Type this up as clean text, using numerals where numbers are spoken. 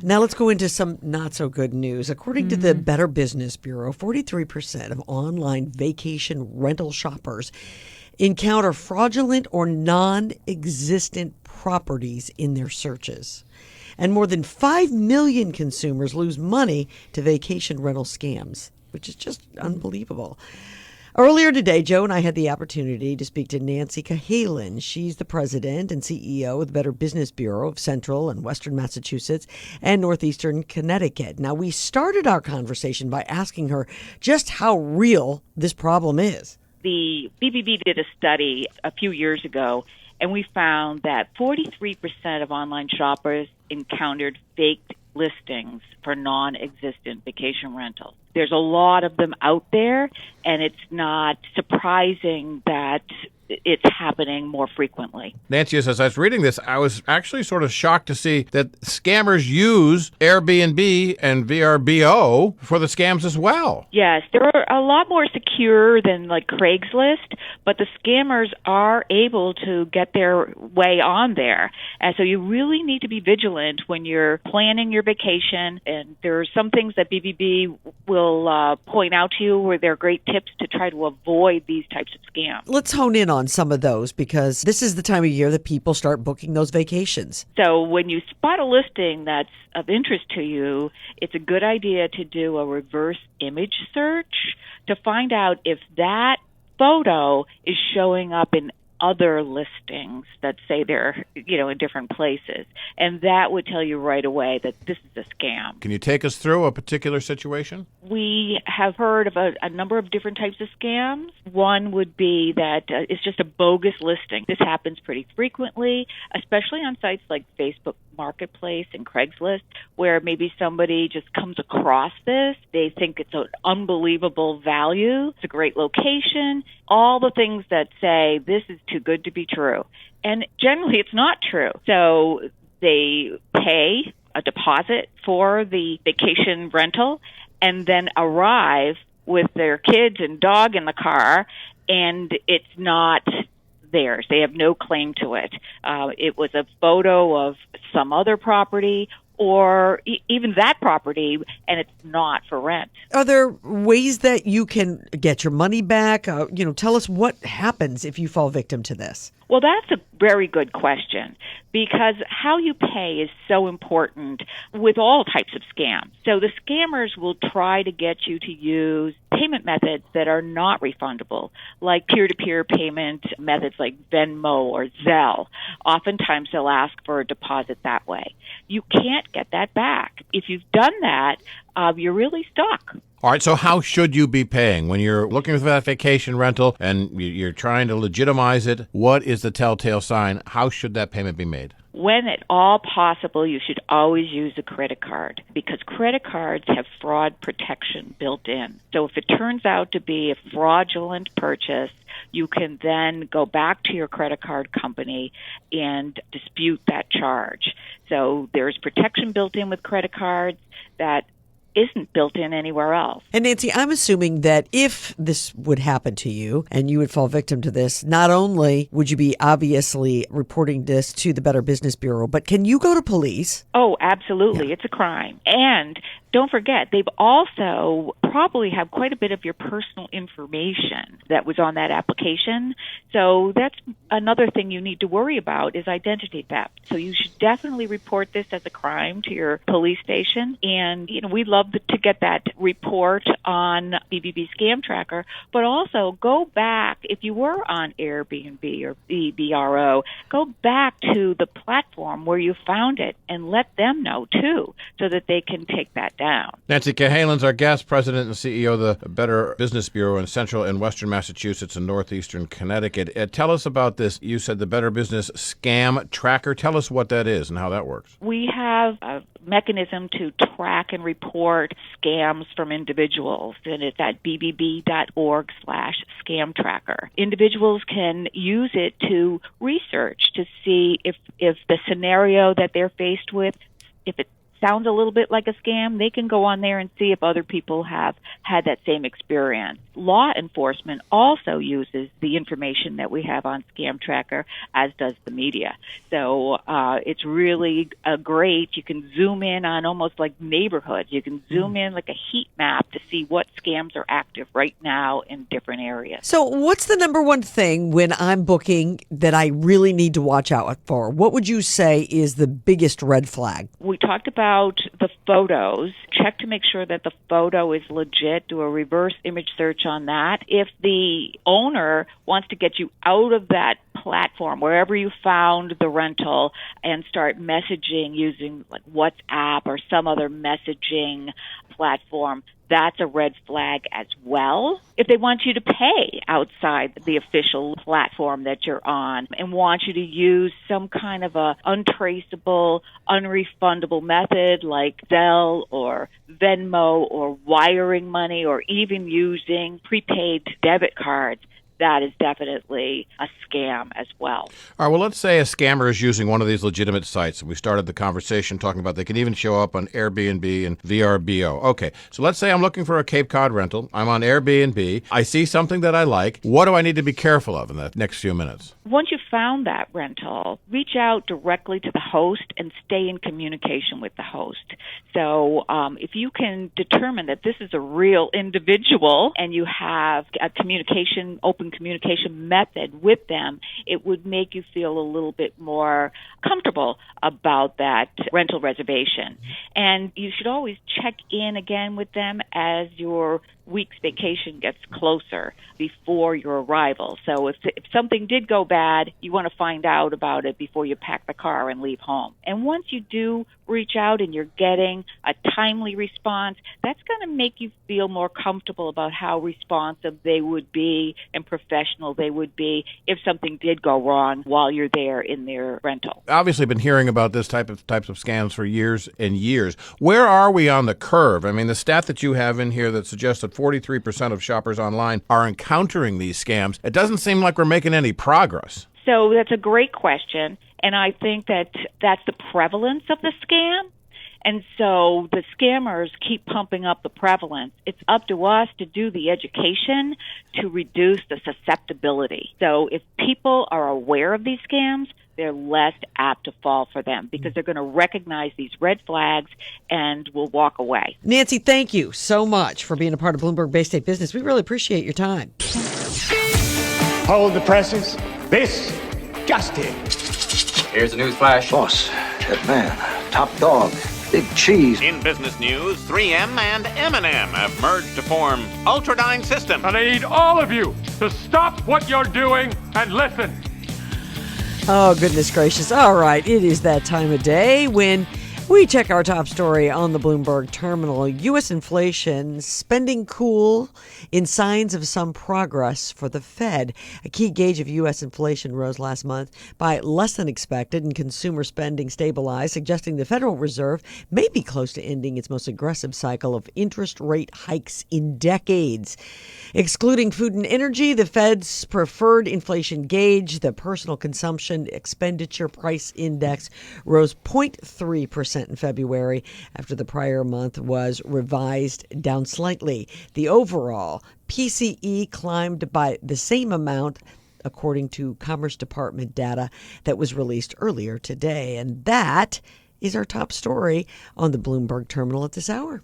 Now let's go into some not so good news. According to the Better Business Bureau, 43% of online vacation rental shoppers encounter fraudulent or non-existent properties in their searches. And more than 5 million consumers lose money to vacation rental scams, which is just unbelievable. Earlier today, Joe and I had the opportunity to speak to Nancy Cahalen. She's the president and CEO of the Better Business Bureau of Central and Western Massachusetts and Northeastern Connecticut. Now, we started our conversation by asking her just how real this problem is. The BBB did a study a few years ago, and we found that 43% of online shoppers encountered faked listings for non-existent vacation rentals. There's a lot of them out there, and it's not surprising that it's happening more frequently. Nancy, as I was reading this, I was actually sort of shocked to see that scammers use Airbnb and VRBO for the scams as well. Yes, they're a lot more secure than like Craigslist, but the scammers are able to get their way on there. And so you really need to be vigilant when you're planning your vacation. And there are some things that BBB will point out to you where they're great tips to try to avoid these types of scams. Let's hone in on some of those because this is the time of year that people start booking those vacations. So when you spot a listing that's of interest to you, it's a good idea to do a reverse image search to find out if that photo is showing up in other listings that say they're, in different places. And that would tell you right away that this is a scam. Can you take us through a particular situation? We have heard of a number of different types of scams. One would be that it's just a bogus listing. This happens pretty frequently, especially on sites like Facebook Marketplace and Craigslist, where maybe somebody just comes across this. They think it's an unbelievable value. It's a great location. All the things that say this is too good to be true. And generally it's not true. So they pay a deposit for the vacation rental and then arrive with their kids and dog in the car, and it's not theirs. They have no claim to it. It was a photo of some other property or even that property, and it's not for rent. Are there ways that you can get your money back? Tell us what happens if you fall victim to this. Well, that's a very good question because how you pay is so important with all types of scams. So the scammers will try to get you to use payment methods that are not refundable, like peer-to-peer payment methods like Venmo or Zelle. Oftentimes they'll ask for a deposit that way. You can't get that back. If you've done that, you're really stuck. All right, so how should you be paying? When you're looking for that vacation rental and you're trying to legitimize it, what is the telltale sign? How should that payment be made? When at all possible, you should always use a credit card because credit cards have fraud protection built in. So if it turns out to be a fraudulent purchase, you can then go back to your credit card company and dispute that charge. So there's protection built in with credit cards that isn't built in anywhere else. And Nancy, I'm assuming that if this would happen to you and you would fall victim to this, not only would you be obviously reporting this to the Better Business Bureau, but can you go to police? Oh, absolutely. Yeah. It's a crime. And don't forget, they've also probably have quite a bit of your personal information that was on that application. So that's another thing you need to worry about is identity theft. So you should definitely report this as a crime to your police station. And, we'd love to get that report on BBB Scam Tracker, but also go back, if you were on Airbnb or VRBO, go back to the platform where you found it and let them know, too, so that they can take that down. Nancy Cahalen's our guest, president and CEO of the Better Business Bureau in Central and Western Massachusetts and Northeastern Connecticut. Tell us about this. You said the Better Business Scam Tracker. Tell us what that is and how that works. We have a mechanism to track and report scams from individuals, and it's at bbb.org/scam tracker. Individuals can use it to research to see if the scenario that they're faced with, if it sounds a little bit like a scam, they can go on there and see if other people have had that same experience. Law enforcement also uses the information that we have on Scam Tracker, as does the media. So it's really great. You can zoom in on almost like neighborhoods. You can zoom in like a heat map to see what scams are active right now in different areas. So what's the number one thing when I'm booking that I really need to watch out for? What would you say is the biggest red flag? We talked about the photos. Check to make sure that the photo is legit. Do a reverse image search on that. If the owner wants to get you out of that platform, wherever you found the rental, and start messaging using like WhatsApp or some other messaging platform, that's a red flag as well. If they want you to pay outside the official platform that you're on and want you to use some kind of a untraceable, unrefundable method like Zelle or Venmo or wiring money or even using prepaid debit cards, that is definitely a scam as well. All right, well, let's say a scammer is using one of these legitimate sites. We started the conversation talking about they can even show up on Airbnb and VRBO. Okay, so let's say I'm looking for a Cape Cod rental. I'm on Airbnb. I see something that I like. What do I need to be careful of in the next few minutes? Once you've found that rental, reach out directly to the host and stay in communication with the host. So if you can determine that this is a real individual and you have a open communication method with them, it would make you feel a little bit more comfortable about that rental reservation. And you should always check in again with them as your week's vacation gets closer before your arrival. So if something did go bad, you want to find out about it before you pack the car and leave home. And once you do reach out and you're getting a timely response, that's going to make you feel more comfortable about how responsive they would be and professional they would be if something did go wrong while you're there in their rental. Obviously been hearing about this types of scams for years and years. Where are we on the curve? I mean, the stat that you have in here that suggests that 43% of shoppers online are encountering these scams, it doesn't seem like we're making any progress. So that's a great question, and I think that's the prevalence of the scam. And so the scammers keep pumping up the prevalence. It's up to us to do the education to reduce the susceptibility. So if people are aware of these scams, they're less apt to fall for them because they're going to recognize these red flags and will walk away. Nancy, thank you so much for being a part of Bloomberg Baystate Business. We really appreciate your time. Hold the presses. This just in. Here's the news flash. Boss, that man, top dog, big cheese. In business news, 3M and M&M have merged to form Ultradyne Systems. And I need all of you to stop what you're doing and listen. Oh, goodness gracious. All right. It is that time of day when we check our top story on the Bloomberg terminal. U.S. inflation spending cool in signs of some progress for the Fed. A key gauge of U.S. inflation rose last month by less than expected and consumer spending stabilized, suggesting the Federal Reserve may be close to ending its most aggressive cycle of interest rate hikes in decades. Excluding food and energy, the Fed's preferred inflation gauge, the Personal Consumption Expenditure Price Index, rose 0.3% in February after the prior month was revised down slightly. The overall PCE climbed by the same amount, according to Commerce Department data that was released earlier today. And that is our top story on the Bloomberg terminal at this hour.